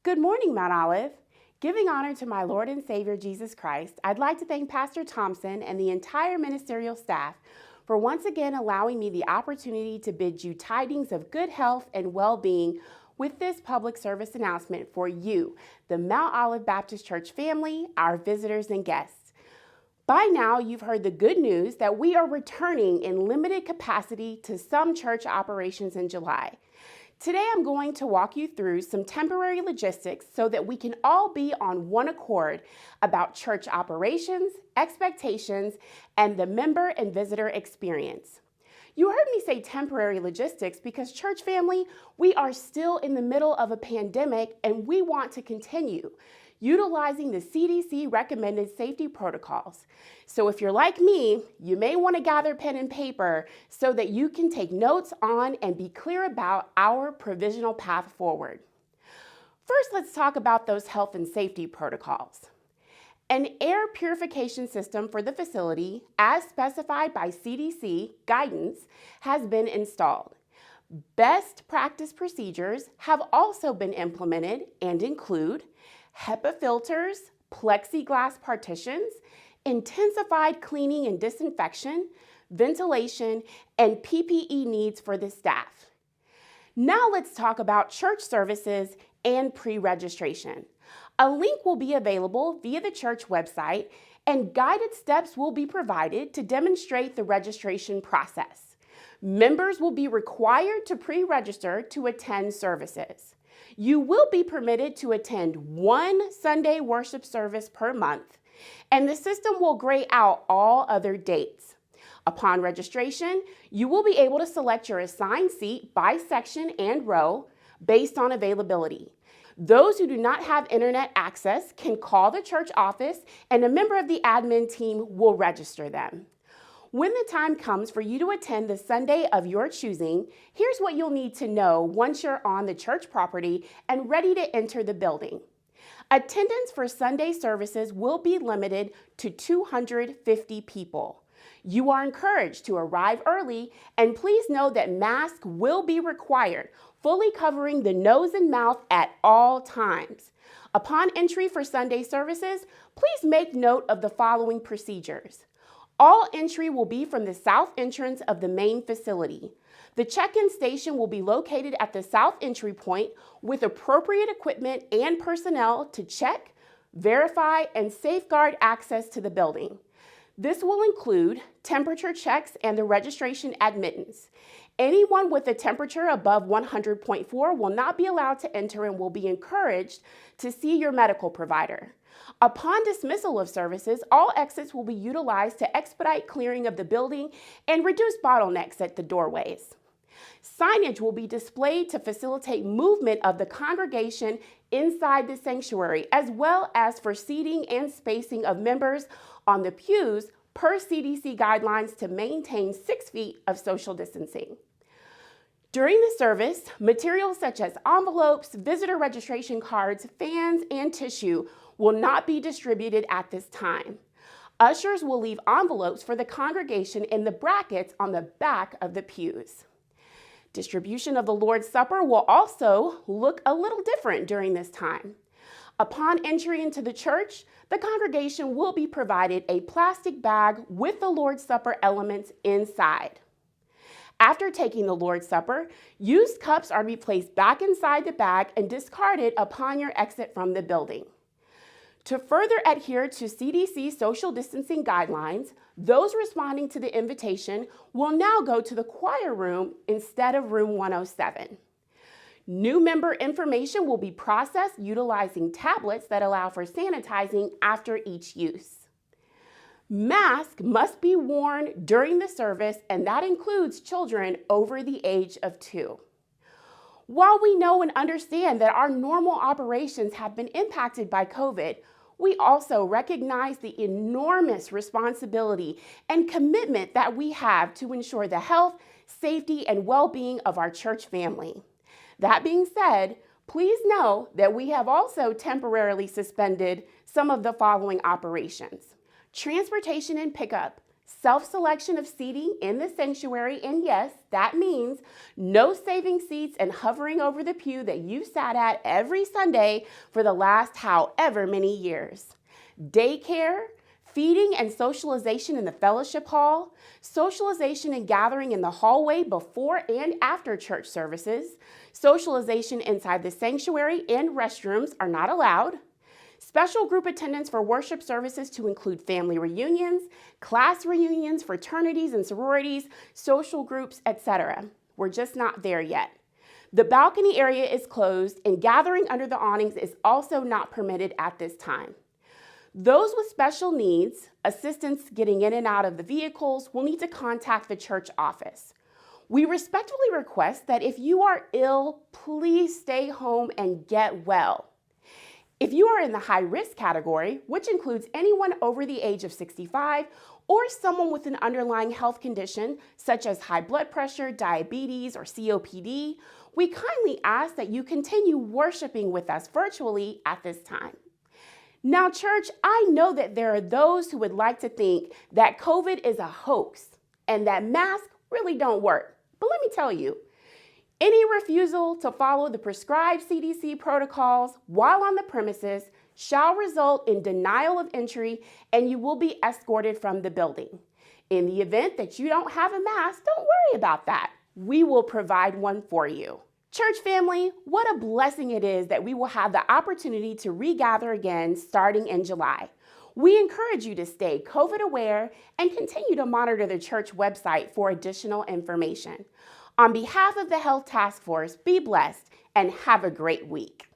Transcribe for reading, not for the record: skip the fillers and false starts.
Good morning, Mount Olive. Giving honor to my Lord and Savior Jesus Christ, I'd like to thank Pastor Thompson and the entire ministerial staff for once again allowing me the opportunity to bid you tidings of good health and well-being with this public service announcement for you, the Mount Olive Baptist Church family, our visitors and guests. By now, you've heard the good news that we are returning in limited capacity to some church operations in July. Today, I'm going to walk you through some temporary logistics so that we can all be on one accord about church operations, expectations, and the member and visitor experience. You heard me say temporary logistics because, church family, we are still in the middle of a pandemic and we want to continue utilizing the CDC recommended safety protocols. So if you're like me, you may want to gather pen and paper so that you can take notes on and be clear about our provisional path forward. First, let's talk about those health and safety protocols. An air purification system for the facility, as specified by CDC guidance, has been installed. Best practice procedures have also been implemented and include HEPA filters, plexiglass partitions, intensified cleaning and disinfection, ventilation, and PPE needs for the staff. Now let's talk about church services and pre-registration. A link will be available via the church website, and guided steps will be provided to demonstrate the registration process. Members will be required to pre-register to attend services. You will be permitted to attend one Sunday worship service per month, and the system will gray out all other dates. Upon registration, you will be able to select your assigned seat by section and row based on availability. Those who do not have internet access can call the church office, and a member of the admin team will register them. When the time comes for you to attend the Sunday of your choosing, here's what you'll need to know once you're on the church property and ready to enter the building. Attendance for Sunday services will be limited to 250 people. You are encouraged to arrive early, and please know that masks will be required, fully covering the nose and mouth at all times. Upon entry for Sunday services, please make note of the following procedures. All entry will be from the south entrance of the main facility. The check-in station will be located at the south entry point with appropriate equipment and personnel to check, verify, and safeguard access to the building. This will include temperature checks and the registration admittance. Anyone with a temperature above 100.4 will not be allowed to enter and will be encouraged to see your medical provider. Upon dismissal of services, all exits will be utilized to expedite clearing of the building and reduce bottlenecks at the doorways. Signage will be displayed to facilitate movement of the congregation inside the sanctuary, as well as for seating and spacing of members on the pews per CDC guidelines to maintain 6 feet of social distancing. During the service, materials such as envelopes, visitor registration cards, fans, and tissue will not be distributed at this time. Ushers will leave envelopes for the congregation in the brackets on the back of the pews. Distribution of the Lord's Supper will also look a little different during this time. Upon entry into the church, the congregation will be provided a plastic bag with the Lord's Supper elements inside. After taking the Lord's Supper, used cups are to be placed back inside the bag and discarded upon your exit from the building. To further adhere to CDC social distancing guidelines, those responding to the invitation will now go to the choir room instead of room 107. New member information will be processed utilizing tablets that allow for sanitizing after each use. Masks must be worn during the service, and that includes children over the age of 2. While we know and understand that our normal operations have been impacted by COVID, we also recognize the enormous responsibility and commitment that we have to ensure the health, safety, and well-being of our church family. That being said, please know that we have also temporarily suspended some of the following operations: transportation and pickup, self-selection of seating in the sanctuary, and yes, that means no saving seats and hovering over the pew that you sat at every Sunday for the last however many years. Daycare, feeding and socialization in the fellowship hall, socialization and gathering in the hallway before and after church services, socialization inside the sanctuary and restrooms are not allowed. Special group attendance for worship services to include family reunions, class reunions, fraternities and sororities, social groups, etc. We're just not there yet. The balcony area is closed and gathering under the awnings is also not permitted at this time. Those with special needs, assistance getting in and out of the vehicles, will need to contact the church office. We respectfully request that if you are ill, please stay home and get well. If you are in the high-risk category, which includes anyone over the age of 65 or someone with an underlying health condition such as high blood pressure, diabetes, or COPD, we kindly ask that you continue worshiping with us virtually at this time. Now, church, I know that there are those who would like to think that COVID is a hoax and that masks really don't work. But let me tell you, any refusal to follow the prescribed CDC protocols while on the premises shall result in denial of entry and you will be escorted from the building. In the event that you don't have a mask, don't worry about that. We will provide one for you. Church family, what a blessing it is that we will have the opportunity to regather again starting in July. We encourage you to stay COVID aware and continue to monitor the church website for additional information. On behalf of the Health Task Force, be blessed and have a great week.